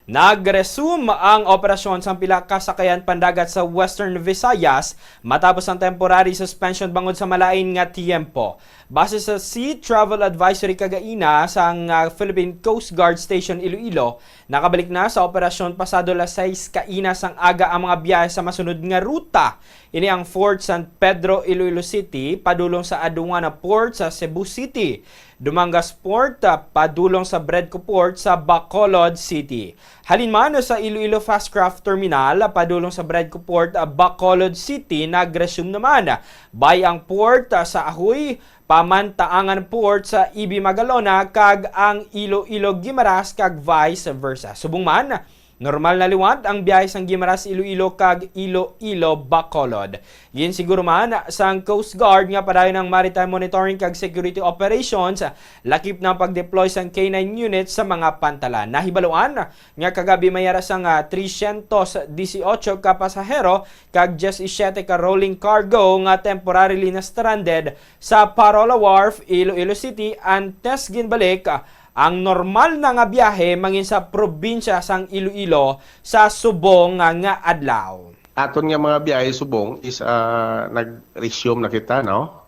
Nag-resume ang operasyon sa pila ka sakayan pandagat sa Western Visayas matapos ang temporary suspension bangod sa malain nga tiyempo. Base sa Sea Travel Advisory kagaina sa Philippine Coast Guard Station Iloilo, nakabalik na sa operasyon pasado las 6 kaina sang aga ang mga biyahe sa masunod nga ruta. Ini ang Fort San Pedro, Iloilo City, padulong sa Aduana Port sa Cebu City. Dumangas Port, padulong sa Bredco Port sa Bacolod City. Halinman sa Iloilo Fastcraft Terminal, padulong sa Bredco Port, Bacolod City, nag-resume naman. Bayang Port sa Ahoy, Pamantaangan Port sa Ibi Magalona, kag ang Iloilo Guimaras kag vice versa. Subong man, normal na liwat ang biyahe sang Guimaras Iloilo kag Iloilo Bacolod. Yin siguro man sang Coast Guard nga padayon ng maritime monitoring kag security operations, lakip na pag-deploy sang K9 units sa mga pantalan. Nahibaluan nga kagabi mayara sang 318 ka pasahero kag 17 ka rolling cargo nga temporarily na stranded sa Parola Wharf, Iloilo City, antes ginbalik ang normal na nga biyahe mangin sa probinsya sang Iloilo sa subong nga adlaw. Aton nga mga biyahe subong is nag-resume na kita, no?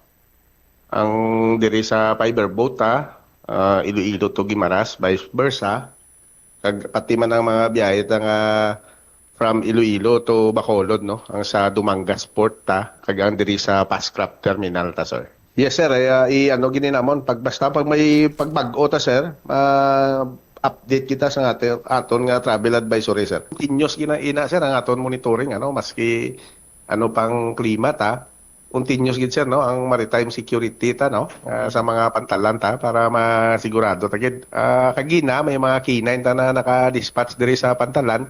Ang diri sa fiberboat Iloilo to Guimaras, vice versa. Kag pati man ang mga biyahe nga from Iloilo to Bacolod, no? Ang sa Dumangas Port kag ang diri sa Fastcraft Terminal sir. Yes sir, ano gini namon pag may pagbag-o sir, update kita sa aton nga travel advisory sir. Continuous gina sir ang aton monitoring maski pang klima continuous gid sir ang maritime security sa mga pantalan para masigurado gid kagina may mga K9 na naka-dispatch diri sa pantalan